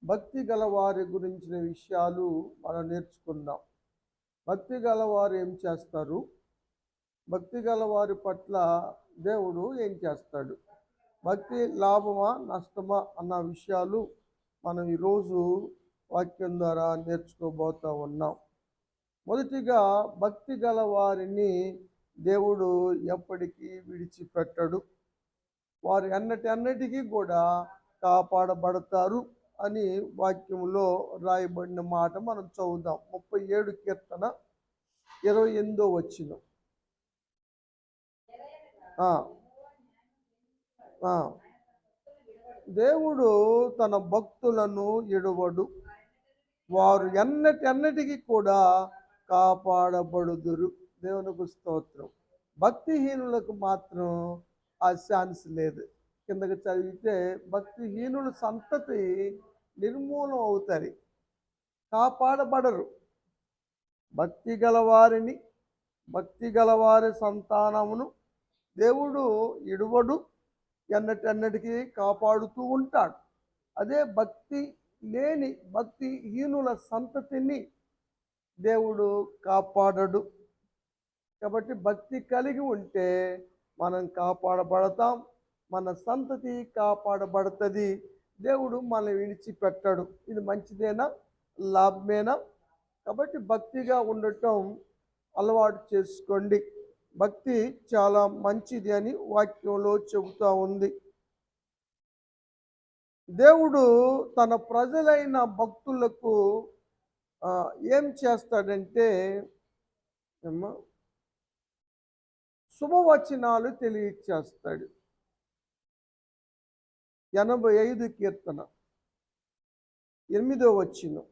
భక్తి గల వారి గురించిన విషయాలు మనం నేర్చుకుందాం. భక్తి గల వారు ఏం చేస్తారు? భక్తి గల వారి పట్ల దేవుడు ఏం చేస్తాడు? భక్తి లాభమా నష్టమా అన్న విషయాలు మనం ఈరోజు వాక్యం ద్వారా నేర్చుకోబోతూ ఉన్నాం. మొదటిగా భక్తి గల వారిని దేవుడు ఎప్పటికీ విడిచిపెట్టడు. వారు అన్నిటికీ కూడా కాపాడబడతారు అని వాక్యంలో రాయబడిన మాట మనం చదువుదాం. 37 కీర్తన 28వ వచనం. దేవుడు తన భక్తులను ఎడవడు, వారు అన్నిటికీ కూడా కాపాడబడుదురు. దేవునికి స్తోత్రం. భక్తిహీనులకు మాత్రం ఆ ఛాన్స్ లేదు. కిందకి చదివితే భక్తిహీనుల సంతతి నిర్మూలం అవుతారు, కాపాడబడరు. భక్తి గలవారిని, భక్తి గలవారి సంతానమును దేవుడు ఇడువడు, ఎన్నటికీ కాపాడుతూ ఉంటాడు. అదే భక్తి లేని భక్తిహీనుల సంతతిని దేవుడు కాపాడడు. కాబట్టి భక్తి కలిగి ఉంటే మనం కాపాడబడతాం, మన సంతతి కాపాడబడుతుంది. దేవుడు మనల్ని విడిచిపెట్టడు. ఇది మంచిదేనా, లాభమేనా? కాబట్టి భక్తిగా ఉండటం అలవాటు చేసుకోండి. భక్తి చాలా మంచిది అని వాక్యంలో చెబుతూ ఉంది. దేవుడు తన ప్రజలైన భక్తులకు ఏం చేస్తాడంటే శుభవచనాలు తెలియచేస్తాడు. 85 కీర్తన 8వ వచనం.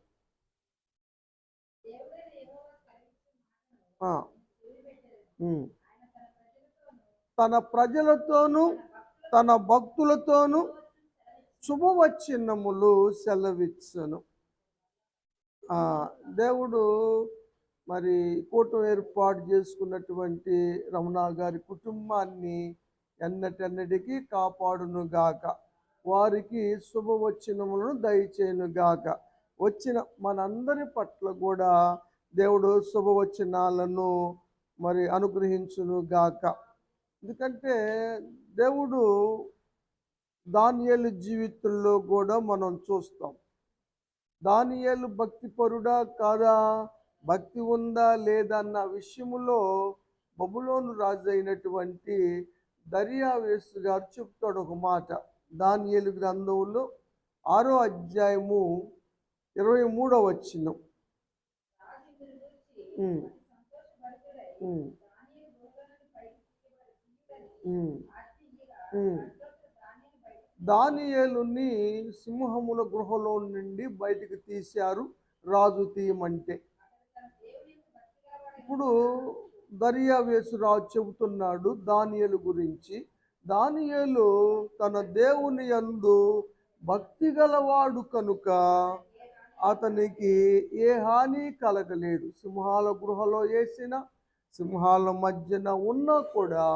తన ప్రజలతోనూ తన భక్తులతోనూ శుభవచనములు సెలవిచ్చును. దేవుడు మరి కూటమి ఏర్పాటు చేసుకున్నటువంటి రమణ గారి కుటుంబాన్ని ఎన్నటికీ కాపాడునుగాక, వారికి శుభవచనములను దయచేయునుగాక. వచ్చిన మనందరి పట్ల కూడా దేవుడు శుభవచనాలను మరి అనుగ్రహించునుగాక. ఎందుకంటే దేవుడు దానియేలు జీవితంలో కూడా మనం చూస్తాం. దానియేలు భక్తిపరుడా కాదా, భక్తి ఉందా లేదా అన్న విషయంలో బబులోను రాజు అయినటువంటి దర్యావేసు గారు చెప్తాడు ఒక మాట. దానియేలు గ్రంథంలో 6వ అధ్యాయము 23వ వచనం. దానియేలుని సింహముల గృహలో నుండి బయటికి తీశారు, రాజు తీయమంటే. ఇప్పుడు దర్యావేసు రాజు చెబుతున్నాడు దానియేలు గురించి. దానియేలు తన దేవుని యందు భక్తి గలవాడు కనుక అతనికి ఏ హాని కలగలేదు. సింహాల గృహలో వేసిన, సింహాల మధ్యన ఉన్నా కూడా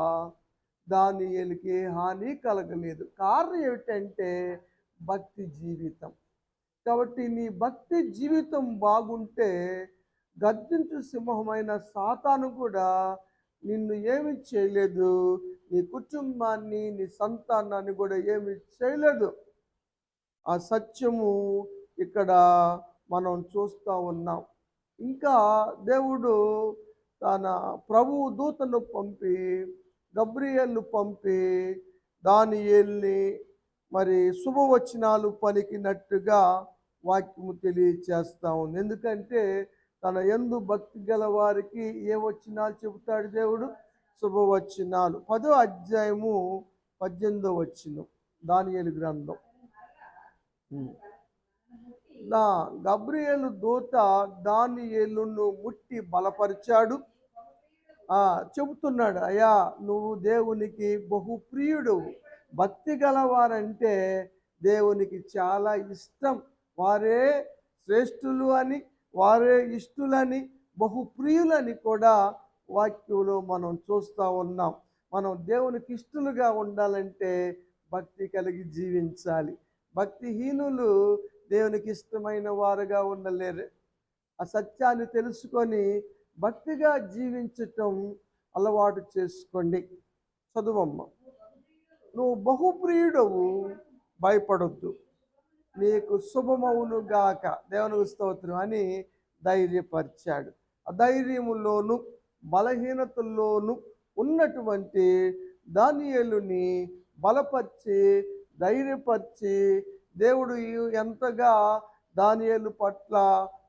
దానియేలుకి ఏ హాని కలగలేదు. కారణం ఏమిటంటే భక్తి జీవితం. కాబట్టి నీ భక్తి జీవితం బాగుంటే గర్జించు సింహమైన సాతాను కూడా నిన్ను ఏమి చేయలేదు, నీ కుటుంబాన్ని, నీ సంతానాన్ని కూడా ఏమి చేయలేదు. ఆ సత్యము ఇక్కడ మనం చూస్తూ ఉన్నాం. ఇంకా దేవుడు తన ప్రభువు దూతను పంపి, గబ్రియేలును పంపి దానియేలుని మరి శుభవచనాలు పలికినట్టుగా వాక్యము తెలియచేస్తూ ఉంది. ఎందుకంటే తన యందు భక్తి గల వారికి ఏ వచనాలు చెబుతాడు దేవుడు? శుభవచనాలు. 10వ అధ్యాయము 18వ వచనం దానియేలు గ్రంథం. గబ్రియేలు దూత దానియేలును ముట్టి బలపరిచాడు. చెబుతున్నాడు, అయ్యా నువ్వు దేవునికి బహుప్రియుడు. భక్తి గలవారంటే దేవునికి చాలా ఇష్టం. వారే శ్రేష్ఠులు అని, వారే ఇష్టులని, బహుప్రియులని కూడా వాక్యంలో మనం చూస్తూ ఉన్నాం. మనం దేవునికి ఇష్టలుగా ఉండాలంటే భక్తి కలిగి జీవించాలి. భక్తిహీనులు దేవునికి ఇష్టమైన వారుగా ఉండలేరు. ఆ సత్యాన్ని తెలుసుకొని భక్తిగా జీవించటం అలవాటు చేసుకోండి. చదువమ్మ. నువ్వు బహుప్రియుడవు, భయపడొద్దు, నీకు శుభమవును గాక, దేవునికి స్తోత్రం అని ధైర్యపరిచాడు. అధైర్యములోను బలహీనతల్లోను ఉన్నటువంటి దానియేలుని బలపరిచి ధైర్యపరిచి దేవుడు ఎంతగా దానియేలు పట్ల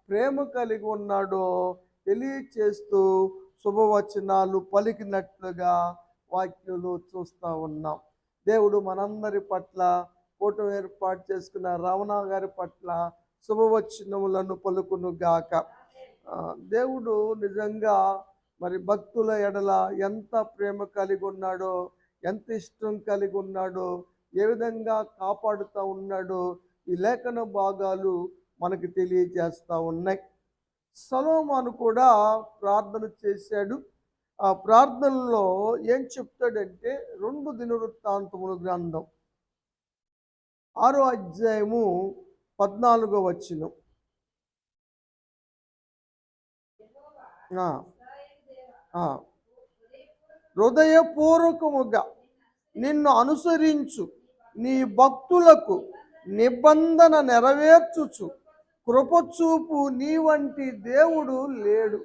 ప్రేమ కలిగి ఉన్నాడో తెలియచేస్తూ శుభవచనాలు పలికినట్లుగా వాక్యంలో చూస్తూ ఉన్నాం. దేవుడు మనందరి పట్ల కూటమి ఏర్పాటు చేసుకున్న రమణ గారి పట్ల శుభవచనములను పలుకును గాక. దేవుడు నిజంగా మరి భక్తుల ఎడల ఎంత ప్రేమ కలిగి ఉన్నాడో, ఎంత ఇష్టం కలిగి ఉన్నాడో, ఏ విధంగా కాపాడుతూ ఉన్నాడో ఈ లేఖన భాగాలు మనకి తెలియజేస్తూ ఉన్నాయి. సొలొమోను కూడా ప్రార్థన చేశాడు. ఆ ప్రార్థనలో ఏం చెప్తాడంటే 2 దినవృత్తాంతముల గ్రంథం 6వ అధ్యాయము 14వ వచనం. హృదయపూర్వకముగా నిన్ను అనుసరించు నీ భక్తులకు నిబంధన నెరవేర్చుచు కృపచూపు నీ వంటి దేవుడు లేడు.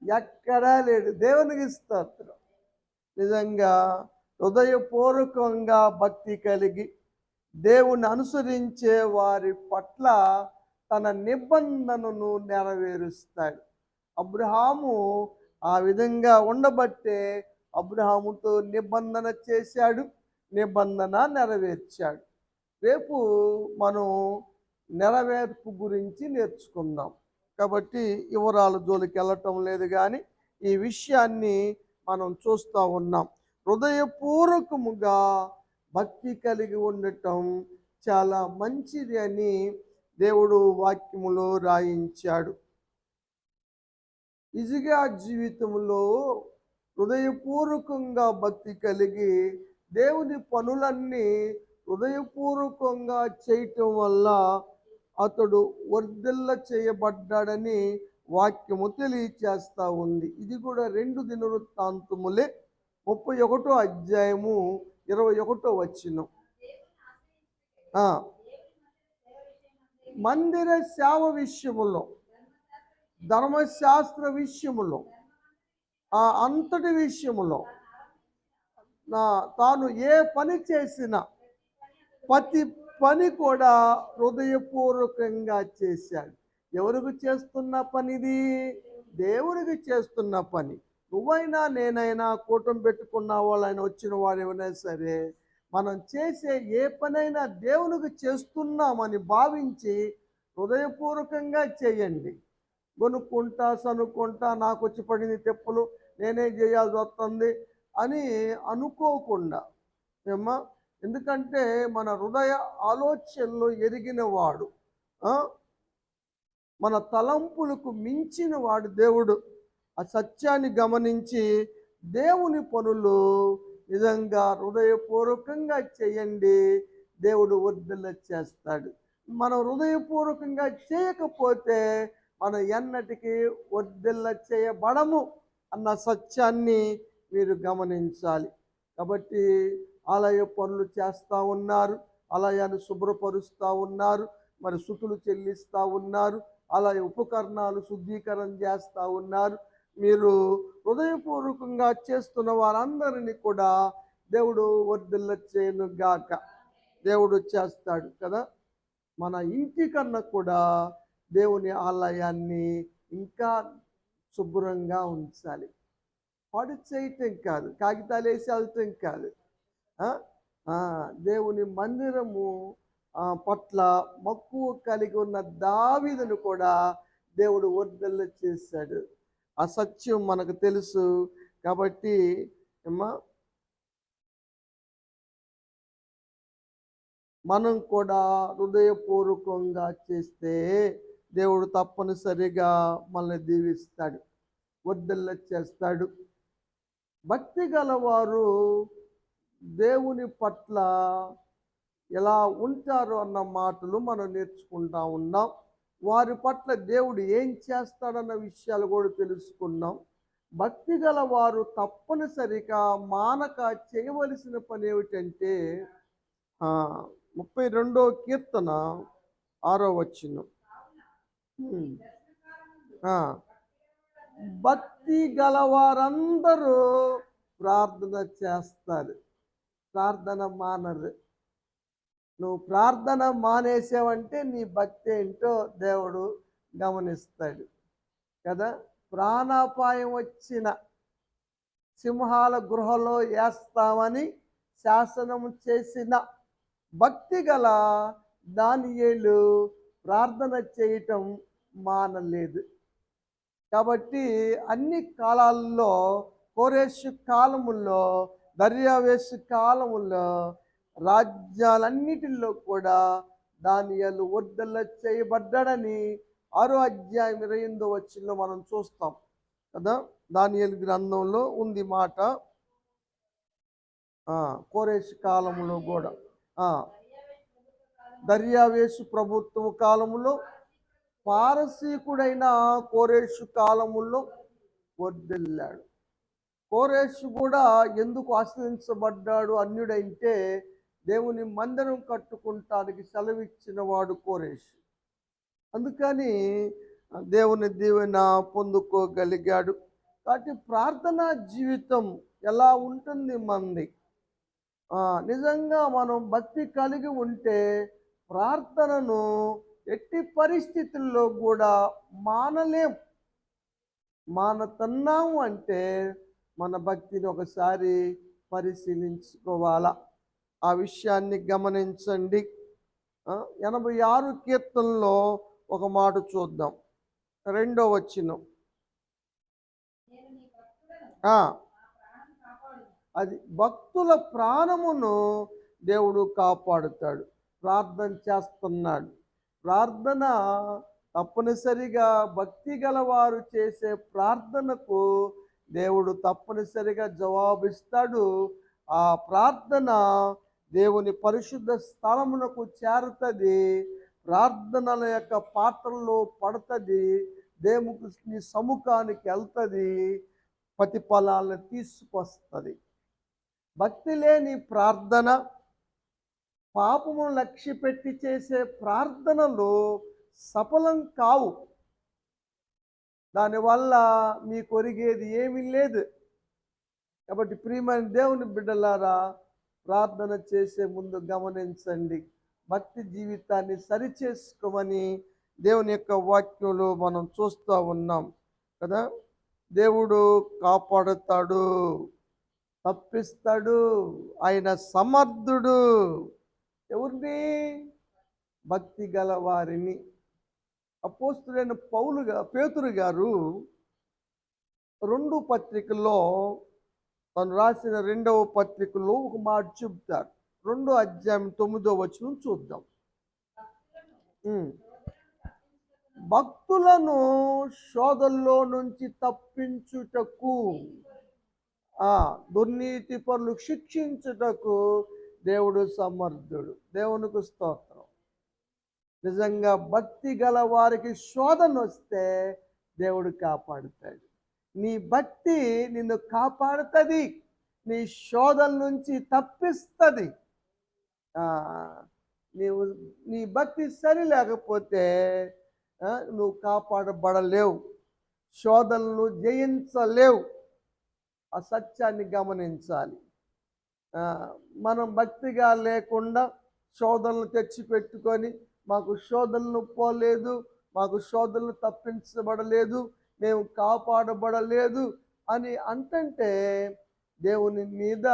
ఎక్కడా లేడు. దేవునికి స్తోత్రం. నిజంగా హృదయపూర్వకంగా భక్తి కలిగి దేవుని అనుసరించే వారి పట్ల తన నిబంధనను నెరవేరుస్తాడు. అబ్రహాము ఆ విధంగా ఉండబట్టే అబ్రహాముతో నిబంధన చేశాడు, నిబంధన నెరవేర్చాడు. రేపు మనం నెరవేర్పు గురించి నేర్చుకుందాం. కాబట్టి వివరాల జోలికి వెళ్ళటం లేదు, కానీ ఈ విషయాన్ని మనం చూస్తూ ఉన్నాం. హృదయపూర్వకముగా భక్తి కలిగి ఉండటం చాలా మంచిది అని దేవుడు వాక్యములో రాయించాడు. ఇజిగా జీవితంలో హృదయపూర్వకంగా భక్తి కలిగి దేవుని పనులన్నీ హృదయపూర్వకంగా చేయటం వల్ల అతడు వర్ధిల్ల చేయబడ్డాడని వాక్యము తెలియచేస్తూ ఉంది. ఇది కూడా 2 దినవృత్తాంతములే 31వ అధ్యాయము 21వ వచనం. మందిర సేవ విషయములో, ధర్మశాస్త్ర విషయములో, అంతటి విషయములో తాను ఏ పని చేసినా ప్రతి పని కూడా హృదయపూర్వకంగా చేశాడు. ఎవరికి చేస్తున్న పనిది? దేవునికి చేస్తున్న పని. నువ్వైనా నేనైనా కూటమి పెట్టుకున్న వాళ్ళైనా వచ్చిన వారు ఏమైనా సరే, మనం చేసే ఏ పనైనా దేవునికి చేస్తున్నామని భావించి హృదయపూర్వకంగా చేయండి. కొనుక్కుంటా సనుక్కుంటా నాకు వచ్చి పడింది తెప్పులు నేనే చేయాల్సి వస్తుంది అని అనుకోకుండా ఏమ్మా, ఎందుకంటే మన హృదయ ఆలోచనలు ఎరిగిన వాడు, మన తలంపులకు మించిన వాడు దేవుడు. ఆ సత్యాన్ని గమనించి దేవుని పనులు నిజంగా హృదయపూర్వకంగా చేయండి, దేవుడు వర్ధిల్ల చేస్తాడు. మనం హృదయపూర్వకంగా చేయకపోతే మనం ఎన్నటికీ వర్ధిల్ల చేయబడము అన్న సత్యాన్ని మీరు గమనించాలి. కాబట్టి ఆలయ పనులు చేస్తూ ఉన్నారు, ఆలయాన్ని శుభ్రపరుస్తూ ఉన్నారు, మరి స్తుతులు చెల్లిస్తూ ఉన్నారు, ఆలయ ఉపకరణాలు శుద్ధీకరణ చేస్తూ ఉన్నారు. మీరు హృదయపూర్వకంగా చేస్తున్న వారందరినీ కూడా దేవుడు వర్ధిల్ల చేయను గాక. దేవుడు చేస్తాడు కదా. మన ఇంటి కన్నా కూడా దేవుని ఆలయాన్ని ఇంకా శుభ్రంగా ఉంచాలి. పాడు చేయటం కాదు, కాగితాలు వేసి వెళ్ళటం కాదు. దేవుని మందిరము పట్ల మక్కువ కలిగి ఉన్న దావీదును కూడా దేవుడు వర్ధిల్ల చేశాడు. ఆ సత్యం మనకు తెలుసు. కాబట్టి మనం కూడా హృదయపూర్వకంగా చేస్తే దేవుడు తప్పనిసరిగా మనల్ని దీవిస్తాడు, వర్ధిల్ల చేస్తాడు. భక్తి గలవారు దేవుని పట్ల ఎలా ఉంటారు అన్న మాటలు మనం నేర్చుకుంటా ఉన్నాం. వారి పట్ల దేవుడు ఏం చేస్తాడన్న విషయాలు కూడా తెలుసుకున్నాం. భక్తి గల వారు తప్పనిసరిగా మానక చేయవలసిన పని ఏమిటంటే 32వ కీర్తన 6వ వచనం. ఉమ్. ఆ, భక్తి గల వారందరూ ప్రార్థన చేస్తారు, ప్రార్థన మానరు. నువ్వు ప్రార్థన మానేసావంటే నీ భక్తి ఏంటో దేవుడు గమనిస్తాడు కదా. ప్రాణాపాయం వచ్చిన సింహాల గృహలో వేస్తామని శాసనం చేసిన భక్తి గల దానియేలు ప్రార్థన చేయటం మానలేదు. కాబట్టి అన్ని కాలాల్లో, కోరేషు కాలముల్లో, దర్యావేషు కాలముల్లో, రాజ్యాలన్నిటిలో కూడా దానియేలు వర్ధల చేయబడ్డాడని 6వ అధ్యాయం 28వ వచనంలో మనం చూస్తాం కదా. దానియేలు గ్రంథంలో ఉంది మాట. కోరేషు కాలంలో కూడా దర్యావేషు ప్రభుత్వం కాలములో, పారసీకుడైన కోరేషు కాలములో వర్ధిల్లాడు. కోరేషు కూడా ఎందుకు ఆశ్రయించబడ్డాడు అన్యుడంటే, దేవుని మందిరం కట్టుకుంటానికి సెలవిచ్చిన వాడు కోరేషు. అందుకని దేవుని దీవెన పొందుకోగలిగాడు. కాబట్టి ప్రార్థనా జీవితం ఎలా ఉంటుంది మంది? నిజంగా మనం భక్తి కలిగి ఉంటే ప్రార్థనను ఎట్టి పరిస్థితుల్లో కూడా మానలేం. మానతున్నాము అంటే మన భక్తిని ఒకసారి పరిశీలించుకోవాలా. ఆ విషయాన్ని గమనించండి. 86 కీర్తనలో ఒక మాట చూద్దాం, 2వ వచనం. అది భక్తుల ప్రాణమును దేవుడు కాపాడుతాడు. ప్రార్థన చేస్తున్నాడు. ప్రార్థన తప్పనిసరిగా భక్తి గలవారు చేసే ప్రార్థనకు దేవుడు తప్పనిసరిగా జవాబిస్తాడు. ఆ ప్రార్థన దేవుని పరిశుద్ధ స్థలమునకు చేరుతుంది. ప్రార్థనల యొక్క పాత్రలో పడుతుంది. దేవుని సముఖానికి వెళ్తుంది, ప్రతిఫలాలను తీసుకొస్తుంది. భక్తి లేని ప్రార్థన, పాపము లక్ష్య పెట్టి చేసే ప్రార్థనలు సఫలం కావు. దానివల్ల మీకు ఒరిగేది ఏమీ లేదు. కాబట్టి ప్రియమైన దేవుని బిడ్డలారా, ప్రార్థన చేసే ముందు గమనించండి, భక్తి జీవితాన్ని సరిచేసుకోమని దేవుని యొక్క వాక్యంలో మనం చూస్తూ ఉన్నాం కదా. దేవుడు కాపాడుతాడు, తప్పిస్తాడు, ఆయన సమర్థుడు. ఎవరిని? భక్తి గల వారిని. అపోస్తులైన పేతురు గారు 2 పత్రికల్లో, తను రాసిన 2వ పత్రికలో ఒక మాట చెబుతారు. 2వ అధ్యాయం 9వ వచనం చూద్దాం. భక్తులను శోధనలో నుంచి తప్పించుటకు, దుర్నీతి పనులు శిక్షించుటకు దేవుడు సమర్థుడు. దేవునికి స్తోత్రం. నిజంగా భక్తి గల వారికి శోధన వస్తే దేవుడు కాపాడుతాడు. నీ భక్తి నిన్ను కాపాడుతుంది, నీ శోధన నుంచి తప్పిస్తుంది. నీ భక్తి సరి లేకపోతే నువ్వు కాపాడబడలేవు, శోధనలు జయించలేవు. ఆ సత్యాన్ని గమనించాలి. మనం భక్తిగా లేకుండా శోధనలు తెచ్చిపెట్టుకొని, మాకు శోధనలు పోలేదు, మాకు శోధనలు తప్పించబడలేదు, మేము కాపాడబడలేదు అని అంటుంటే దేవుని మీద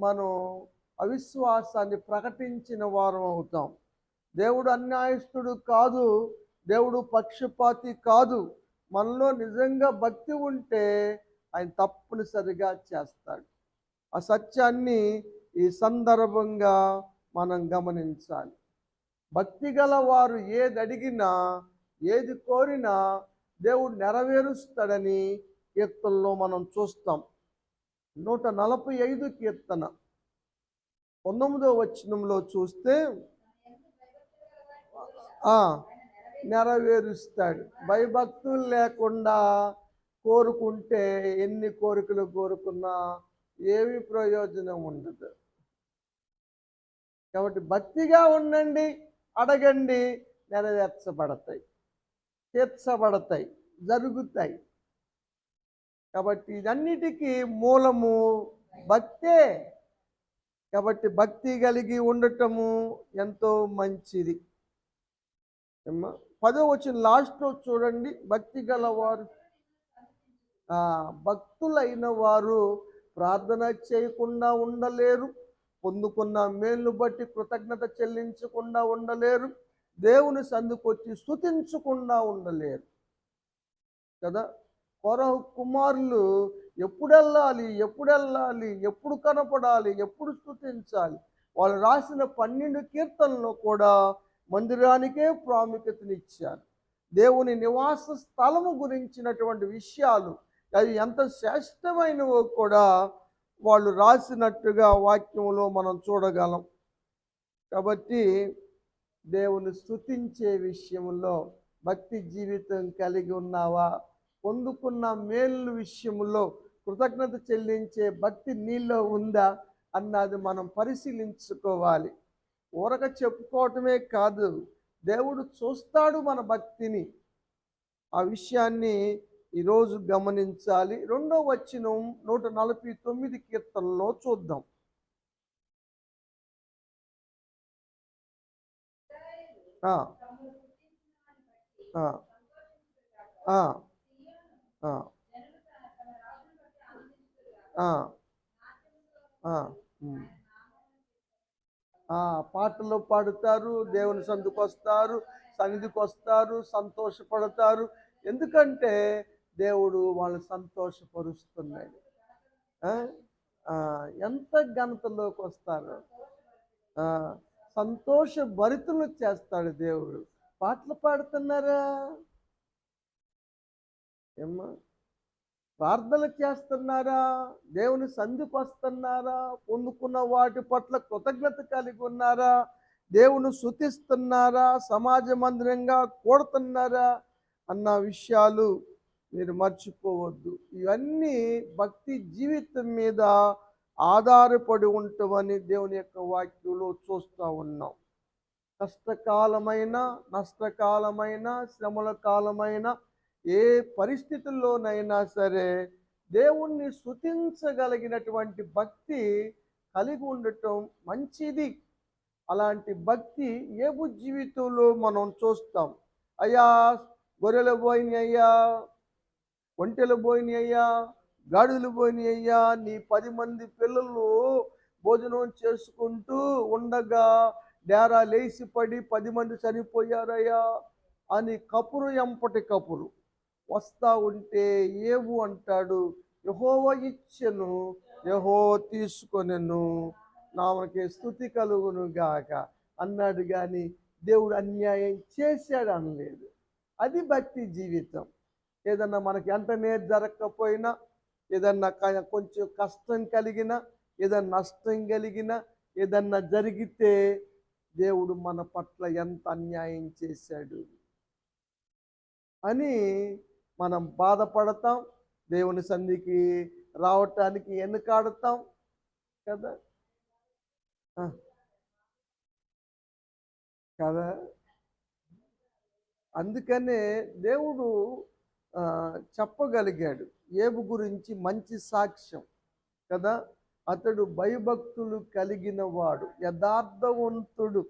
మనం అవిశ్వాసాన్ని ప్రకటించిన వారం అవుతాం. దేవుడు అన్యాయస్తుడు కాదు, దేవుడు పక్షపాతి కాదు. మనలో నిజంగా భక్తి ఉంటే ఆయన తప్పనిసరిగా చేస్తాడు. ఆ సత్యాన్ని ఈ సందర్భంగా మనం గమనించాలి. భక్తి గల వారు ఏది అడిగినా, ఏది కోరినా దేవుడు నెరవేరుస్తాడని కీర్తనలో మనం చూస్తాం. 145 కీర్తన 19వ వచనంలో చూస్తే ఆ, నెరవేరుస్తాడు. భయభక్తులు లేకుండా కోరుకుంటే ఎన్ని కోరికలు కోరుకున్నా ఏమి ప్రయోజనం ఉండదు. కాబట్టి భక్తిగా ఉండండి, అడగండి, నెరవేర్చబడతాయి, తీర్చబడతాయి, జరుగుతాయి. కాబట్టి ఇదన్నిటికీ మూలము భక్తే. కాబట్టి భక్తి కలిగి ఉండటము ఎంతో మంచిది. 10వ వచనం లాస్ట్లో చూడండి, భక్తి గలవారు భక్తులైన వారు ప్రార్థన చేయకుండా ఉండలేరు, పొందుకున్న మేలును బట్టి కృతజ్ఞత చెల్లించకుండా ఉండలేరు, దేవుని సందుకొచ్చి స్తుతించకుండా ఉండలేరు కదా. కొరహు కుమారులు ఎప్పుడు ఎప్పుడు కనపడాలి, ఎప్పుడు స్తుతించాలి. వాళ్ళు రాసిన 12 కీర్తనలు కూడా మందిరానికే ప్రాముఖ్యతనిచ్చారు. దేవుని నివాస స్థలము గురించినటువంటి విషయాలు అవి ఎంత శ్రేష్టమైనవో కూడా వాళ్ళు రాసినట్టుగా వాక్యంలో మనం చూడగలం. కాబట్టి దేవుని స్తుతించే విషయంలో భక్తి జీవితం కలిగి ఉన్నావా? పొందుకున్న మేలు విషయంలో కృతజ్ఞత చెల్లించే భక్తి నీలో ఉందా అన్నది మనం పరిశీలించుకోవాలి. ఊరక చెప్పుకోవటమే కాదు, దేవుడు చూస్తాడు మన భక్తిని. ఆ విషయాన్ని ఈరోజు గమనించాలి. 2వ వచనం 149 కీర్తనలో చూద్దాం. ఆ, ఆ, ఆ, ఆ, ఆ, ఆ, పాటలు పాడుతారు, దేవుని సన్నిధికి వస్తారు, సంతోషపడతారు. ఎందుకంటే దేవుడు వాళ్ళు సంతోషపరుస్తున్నాడు. ఎంత ఘనతలోకి వస్తారు, సంతోష భరితులు చేస్తాడు దేవుడు. పాటలు పాడుతున్నారా ఏమ్మా? ప్రార్థనలు చేస్తున్నారా? దేవుని సంధికి వస్తున్నారా? పొందుకున్న వాటి పట్ల కృతజ్ఞత కలిగి ఉన్నారా? దేవుని స్తుతిస్తున్నారా? సమాజ మందిరంగా కూడుతున్నారా అన్న విషయాలు మీరు మర్చిపోవద్దు. ఇవన్నీ భక్తి జీవితం మీద ఆధారపడి ఉంటామని దేవుని యొక్క వాక్యంలో చూస్తూ ఉన్నాం. కష్టకాలమైన, నష్టకాలమైన, శ్రమల కాలమైన, ఏ పరిస్థితుల్లోనైనా సరే దేవుణ్ణి స్తుతించగలిగినటువంటి భక్తి కలిగి ఉండటం మంచిది. అలాంటి భక్తి యోబు జీవితంలో మనం చూస్తాం. అయ్యా, గొర్రెలు పోయినాయి అయ్యా, ఒంటెలు పోయినాయి అయ్యా, గాడిదలు పోయినాయి అయ్యా, నీ 10 మంది పిల్లలు భోజనం చేసుకుంటూ ఉండగా డేరా లేచి పడి 10 మంది చనిపోయారయ్యా అని కపురు ఎంపటి కపురు వస్తా ఉంటే యోబు అంటాడు, యెహోవా ఇచ్చెను, యెహోవా తీసుకొనెను, నామకే స్తుతి కలుగును గాక అన్నాడు. కానీ దేవుడు అన్యాయం చేశాడు అనలేదు. అది భక్తి జీవితం. ఏదన్నా మనకి వెంటనే జరగకపోయినా, ఏదన్నా కొంచెం కష్టం కలిగినా, ఏదన్నా నష్టం కలిగినా, ఏదన్నా జరిగితే దేవుడు మన పట్ల ఎంత అన్యాయం చేశాడు అని మనం బాధపడతాం, దేవుని సన్నిధికి రావటానికి వెనుకాడతాం కదా కదా. అందుకనే దేవుడు చెప్పగలిగాడు యోబు గురించి మంచి సాక్ష్యం కదా. అతడు భయభక్తులు కలిగిన వాడు, యథార్థవంతుడు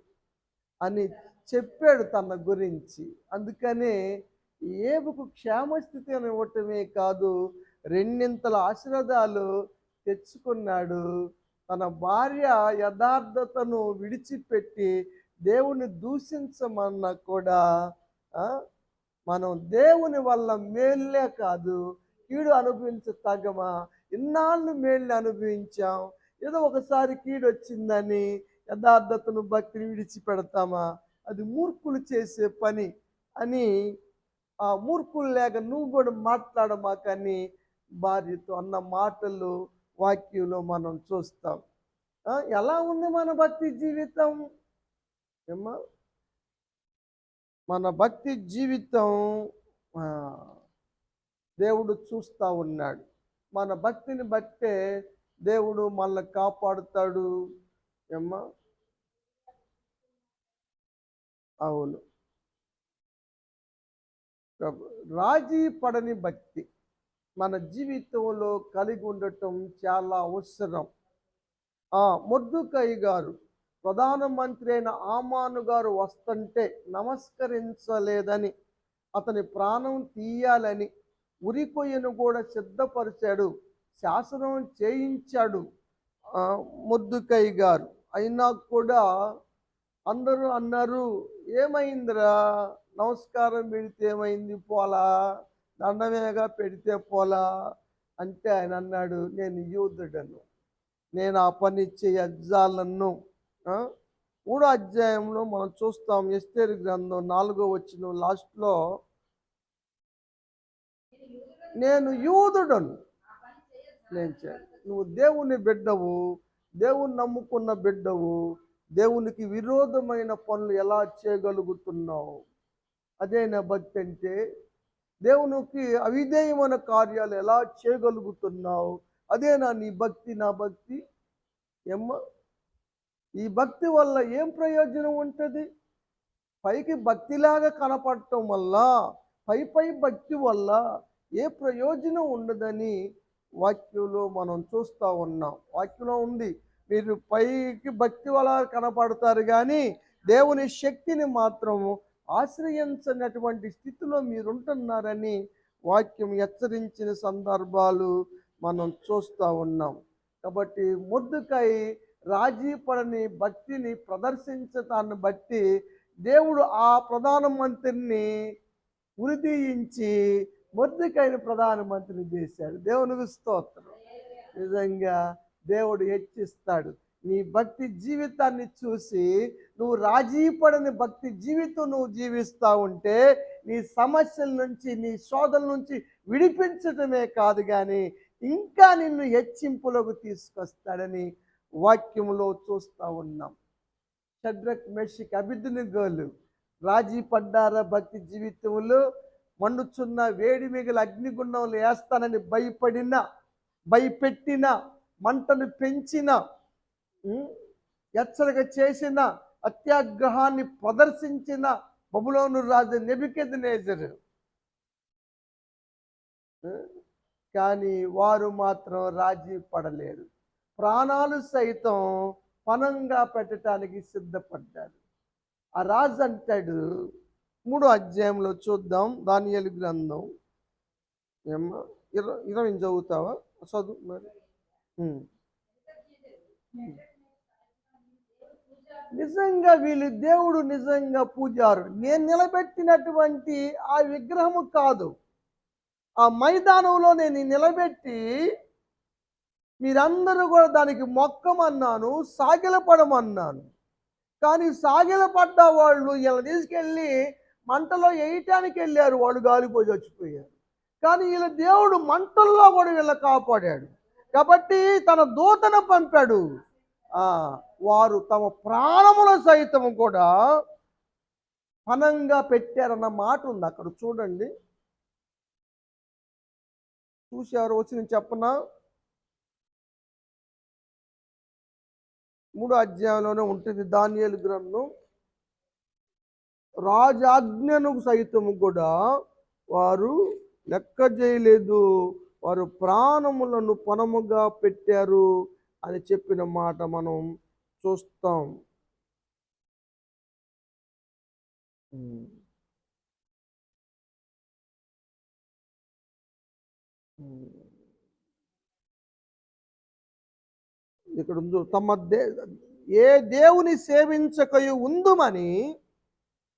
అని చెప్పాడు తన గురించి. అందుకనే యోబుకు క్షేమస్థితి అని ఇవ్వటమే కాదు, 2 ఆశీర్వాదాలు తెచ్చుకున్నాడు. తన భార్య యథార్థతను విడిచిపెట్టి దేవుని దూషించమన్నా కూడా మనం దేవుని వల్ల మేలులే కాదు కీడు అనుభవించతగమా? ఇన్నాళ్ళు మేలుని అనుభవించాం, ఏదో ఒకసారి కీడు వచ్చిందని యథార్థతను భక్తిని విడిచిపెడతామా? అది మూర్ఖులు చేసే పని అని ఆ మూర్ఖులు లేక నువ్వు కూడా మాట్లాడమాకని భార్యతో అన్న మాటలు వాక్యంలో మనం చూస్తాం. ఎలా ఉంది మన భక్తి జీవితం? ఏమ్మా, మన భక్తి జీవితం ఆ, దేవుడు చూస్తూ ఉన్నాడు. మన భక్తిని బట్టే దేవుడు మనల్ని కాపాడుతాడు. ఏమ్మా, అవును. రాజీ పడని భక్తి మన జీవితంలో కలిగి ఉండటం చాలా అవసరం. మొర్దుకై గారు, ప్రధానమంత్రి అయిన ఆమాను గారు వస్తుంటే నమస్కరించలేదని, అతని ప్రాణం తీయాలని ఉరికొయ్యను కూడా సిద్ధపరిచాడు, శాసనం చేయించాడు మొర్దుకై గారు. అయినా కూడా అందరూ అన్నారు, ఏమైందిరా, నమస్కారం పెడితే ఏమైంది, పోలా, దండమేగా పెడితే పోలా అంటే ఆయన అన్నాడు, నేను యూదుడను, నేను ఆ పని చేయజ్జాలను. మూడో అధ్యాయంలో మనం చూస్తాం, ఎస్తేరు గ్రంథం 4వ వచనం లాస్ట్లో, నేను యూదుడను, నేను నువ్వు దేవుని బిడ్డవు, దేవుని నమ్ముకున్న బిడ్డవు, దేవునికి విరోధమైన పనులు ఎలా చేయగలుగుతున్నావు? అదే నా భక్తి అంటే. దేవునికి అవిధేయమైన కార్యాలు ఎలా చేయగలుగుతున్నావు? అదేనా నీ భక్తి? నా భక్తి ఏమ్మా, ఈ భక్తి వల్ల ఏం ప్రయోజనం ఉంటుంది? పైకి భక్తిలాగా కనపడటం వల్ల, పై భక్తి వల్ల ఏ ప్రయోజనం ఉండదని వాక్యంలో మనం చూస్తూ ఉన్నాం. వాక్యంలో ఉంది, మీరు పైకి భక్తి వల్ల కనపడతారు కానీ దేవుని శక్తిని మాత్రం ఆశ్రయించినటువంటి స్థితిలో మీరుంటున్నారని వాక్యం హెచ్చరించిన సందర్భాలు మనం చూస్తూ ఉన్నాం. కాబట్టి మొర్దుకై రాజీ పడని భక్తిని ప్రదర్శించటాన్ని బట్టి దేవుడు ఆ ప్రధానమంత్రిని ఉరిదీయించి మొర్దుకైని ప్రధానమంత్రిని చేశాడు. దేవునికి స్తోత్రం. నిజంగా దేవుడు హెచ్చిస్తాడు. నీ భక్తి జీవితాన్ని చూసి నువ్వు రాజీ పడని భక్తి జీవితం నువ్వు జీవిస్తూ ఉంటే నీ సమస్యల నుంచి, నీ శోధల నుంచి విడిపించటమే కాదు కానీ ఇంకా నిన్ను హెచ్చింపులోకి తీసుకొస్తాడని వాక్యంలో చూస్తూ ఉన్నాం. షడ్రక్, మెషక్, అబేద్నెగోలు రాజీ పడ్డారా భక్తి జీవితంలో? మండుచున్న వేడి మిగిలి అగ్నిగుండంలో వేస్తానని భయపెట్టిన, మంటను పెంచిన, హెచ్చరిక చేసిన, అత్యాగ్రహాన్ని ప్రదర్శించిన బబులోను రాజు నెబుకద్నెజరు, కానీ వారు మాత్రం రాజీ పడలేరు. ప్రాణాలు సైతం పణంగా పెట్టడానికి సిద్ధపడ్డారు. ఆ రాజు అంటాడు, 3వ అధ్యాయంలో చూద్దాం, దానియేలు గ్రంథం. 20 చదువుతావా? చదువు మరి. నిజంగా వీళ్ళు దేవుడు నిజంగా పూజారు. నేను నిలబెట్టినటువంటి ఆ విగ్రహము కాదు, ఆ మైదానంలో నేను నిలబెట్టి మీరందరూ కూడా దానికి మొక్కమన్నాను, సాగిలపడమన్నాను. కానీ సాగిలపడ్డ వాళ్ళు ఇలా తీసుకెళ్ళి మంటలో వేయటానికి వెళ్ళారు, వాళ్ళు గాలిపోయి చచ్చిపోయారు. కానీ వీళ్ళ దేవుడు మంటల్లో కూడా వీళ్ళ కాపాడాడు. కాబట్టి తన దూతను పంపాడు. వారు తమ ప్రాణముల సైతం కూడా పణంగా పెట్టారన్న మాట ఉంది అక్కడ. చూడండి, చూశారు వచ్చి నేను చెప్పనా? 3వ అధ్యాయంలోనే ఉంటుంది దానియేలు గ్రంథం. రాజాజ్ఞను సైతము కూడా వారు లెక్క చేయలేదు, వారు ప్రాణములను పణముగా పెట్టారు అని చెప్పిన మాట మనం చూస్తాం. ఇక్కడ ఉంది, ఏ దేవుని సేవించకయు ఉందుమని,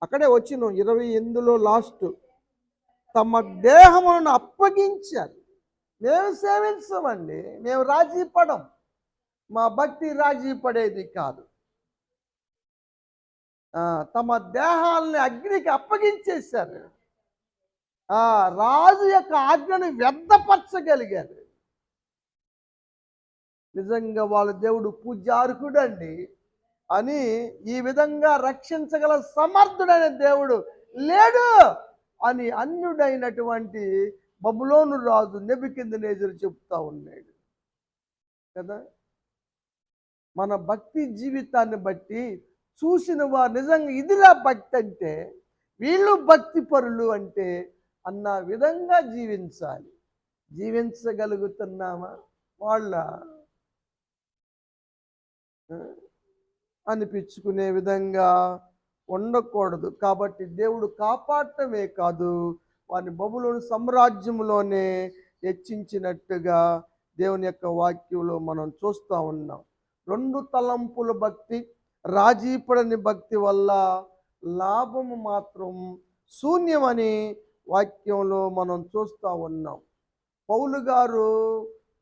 అక్కడే వచ్చిన 28లో లాస్ట్, తమ దేహములను అప్పగించారు. మేము సేవించమండి, మేము రాజీ పడం, మా భక్తి రాజీ పడేది కాదు. తమ దేహాలని అగ్నికి అప్పగించేశారు. రాజు యొక్క ఆజ్ఞను వ్యర్థపరచగలిగారు. నిజంగా వాళ్ళ దేవుడు పూజ్యార్హుడండి అని, ఈ విధంగా రక్షించగల సమర్థుడైన దేవుడు లేడు అని అన్యుడైనటువంటి బబులోను రాజు నెబుకద్నెజరు చెప్తా ఉన్నాడు కదా. మన భక్తి జీవితాన్ని బట్టి చూసిన వారు నిజంగా ఇదిలా భక్తి అంటే, వీళ్ళు భక్తి పరులు అంటే అన్న విధంగా జీవించాలి. జీవించగలుగుతున్నామా వాళ్ళ అనిపించుకునే విధంగా ఉండకూడదు. కాబట్టి దేవుడు కాపాడటమే కాదు, వారిని బబులోను సామ్రాజ్యంలోనే హెచ్చించినట్టుగా దేవుని యొక్క వాక్యంలో మనం చూస్తూ ఉన్నాం. రెండు తలంపుల భక్తి, రాజీపడని భక్తి వల్ల లాభము మాత్రం శూన్యమని వాక్యంలో మనం చూస్తూ ఉన్నాం. పౌలు గారు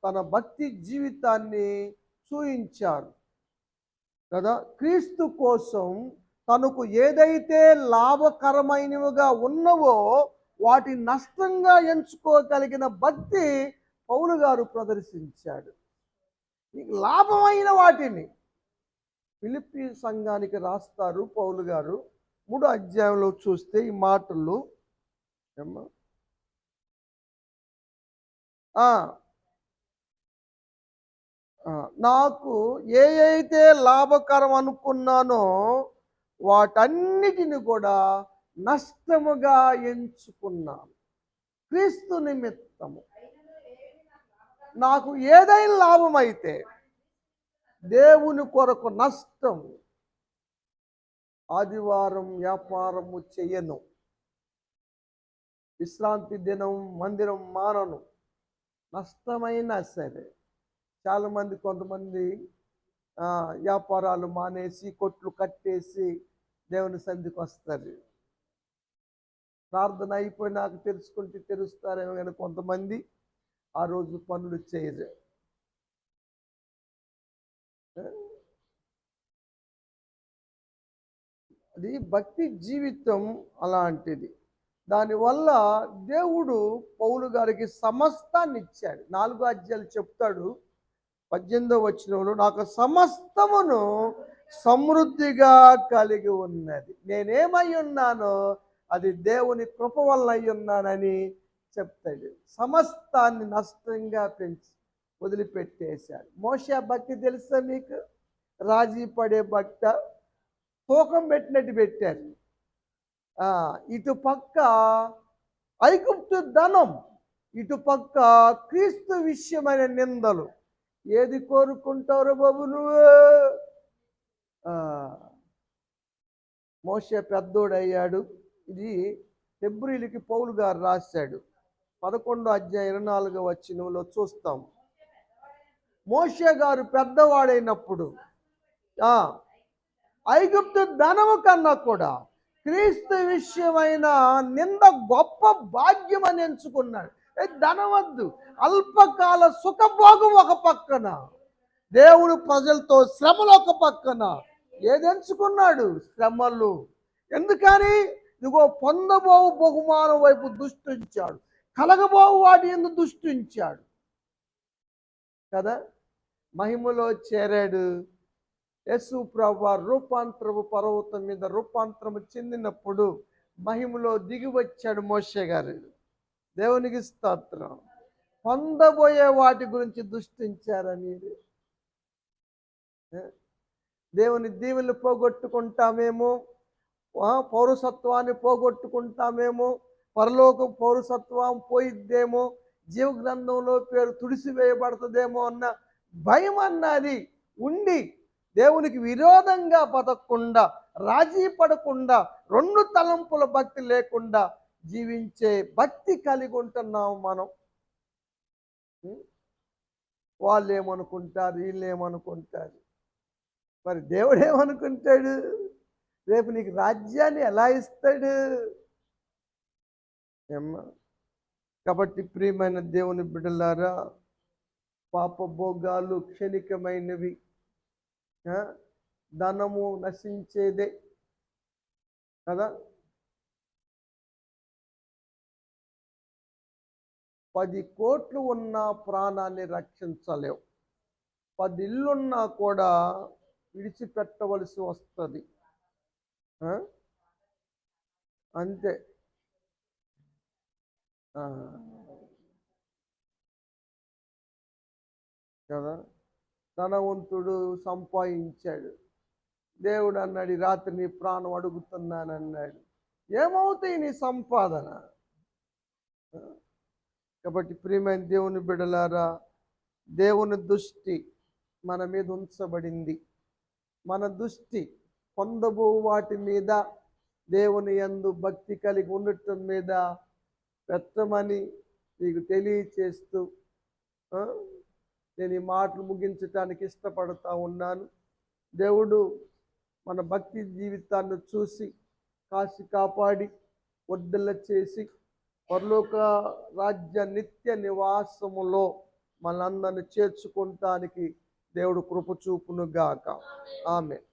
తన భక్తి జీవితాన్ని చూయించారు కదా. క్రీస్తు కోసం తనకు ఏదైతే లాభకరమైనవిగా ఉన్నవో వాటి నష్టంగా ఎంచుకోగలిగిన భక్తి పౌలు గారు ప్రదర్శించాడు. లాభమైన వాటిని ఫిలిప్పీ సంఘానికి రాస్తారు పౌలు గారు. 3వ అధ్యాయంలో చూస్తే ఈ మాటలు నాకు అయితే లాభకరం అనుకున్నానో వాటన్నిటిని కూడా నష్టముగా ఎంచుకున్నాను క్రీస్తు నిమిత్తము. నాకు ఏదైనా లాభమైతే దేవుని కొరకు నష్టం. ఆదివారం వ్యాపారము చెయ్యను, విశ్రాంతి దినం మందిరం మానను, నష్టమైనా సరే. చాలామంది కొంతమంది వ్యాపారాలు మానేసి కొట్లు కట్టేసి దేవుని సన్నిధికి వస్తారు. ప్రార్థన అయిపోయినాక తెలుసుకుంటే తెలుస్తారేమో కానీ కొంతమంది ఆ రోజు పనులు చేయరు. అది భక్తి జీవితం అలాంటిది. దానివల్ల దేవుడు పౌలు గారికి సమస్తాన్ని ఇచ్చాడు. 4వ అధ్యాయాలు చెప్తాడు 18వ వచనంలో, నాకు సమస్తమును సమృద్ధిగా కలిగి ఉన్నది, నేనేమై ఉన్నానో అది దేవుని కృప వల్ల అయి ఉన్నానని చెప్తాడు. సమస్తాన్ని నష్టంగా పెంచి వదిలిపెట్టేశాడు. మోషే భక్తి తెలుసా మీకు? రాజీ పడే భక్త, తూకం పెట్టినట్టు పెట్టారు. ఇటు పక్క ఐగుప్తు ధనం, ఇటు పక్క క్రీస్తు విషయమైన నిందలు. ఏది కోరుకుంటారో బాబు నువ్వు? మోషే పెద్దోడయ్యాడు. ఇది హెబ్రీయులకి పౌలు గారు రాశాడు. 11వ అధ్యాయం 24వ వచనంలో చూస్తాం. మోషే గారు పెద్దవాడైనప్పుడు ఐగుప్తు ధనము కన్నా కూడా క్రీస్తు విషయమైన నింద గొప్ప భాగ్యం అని ఎంచుకున్నాడు. ధనవద్దు, అల్పకాల సుఖభోగం ఒక పక్కన, దేవుడు ప్రజలతో శ్రమలు ఒక పక్కన. ఏది ఎంచుకున్నాడు? శ్రమలు. ఎందుకని? ఇదిగో పొందబోవు బహుమానం వైపు దృష్టించాడు, కలగబోవు వాటి ఎందుకు దృష్టించాడు కదా. మహిమలో చేరాడు. యేసు ప్రభువు రూపాంతరము పర్వతం మీద రూపాంతరము చెందినప్పుడు మహిమలో దిగి వచ్చాడు మోషే గారు. దేవునికి స్తోత్రం. పొందబోయే వాటి గురించి దృష్టించారని దేవుని దీవెనలు పోగొట్టుకుంటామేమో, పౌరసత్వాన్ని పోగొట్టుకుంటామేమో, పరలోక పౌరసత్వం పోయిద్దేమో, జీవ గ్రంథంలో పేరు తుడిసివేయబడుతుందేమో అన్న భయం అన్నది ఉండి దేవునికి విరోధంగా బతకకుండా, రాజీ పడకుండా, రెండు తలంపుల భక్తి లేకుండా జీవించే భక్తి కలిగి ఉంటున్నాం మనం. వాళ్ళు ఏమనుకుంటారు, వీళ్ళు ఏమనుకుంటారు, మరి దేవుడు ఏమనుకుంటాడు? రేపు నీకు రాజ్యాన్ని ఎలా ఇస్తాడు? కాబట్టి ప్రియమైన దేవుని బిడ్డలారా, పాపభోగాలు క్షణికమైనవి, ధనము నశించేదే కదా. 10 కోట్లు ఉన్న ప్రాణాన్ని రక్షించలేవు. 10 ఇళ్ళున్నా కూడా విడిచిపెట్టవలసి వస్తుంది. అంతే. కదా. ధనవంతుడు సంపాదించాడు. దేవుడు అన్నాడు, ఈ రాత్రి నీ ప్రాణం అడుగుతున్నానన్నాడు. ఏమవుతాయి నీ సంపాదన? కాబట్టి ప్రియమైన దేవుని బిడ్డలారా, దేవుని దృష్టి మన మీద ఉంచబడింది. మన దృష్టి పొందబో వాటి మీద, దేవుని యందు భక్తి కలిగి ఉండటం మీద పెట్టమని మీకు తెలియచేస్తూ నేను ఈ మాటలు ముగించటానికి ఇష్టపడతా ఉన్నాను. దేవుడు మన భక్తి జీవితాన్ని చూసి కాసి కాపాడి వర్ధిల్ల చేసి పరలోక రాజ్య నిత్య నివాసములో మనందరిని చేర్చుకుంటానికి దేవుడు కృప చూపును గాక. ఆమేన్.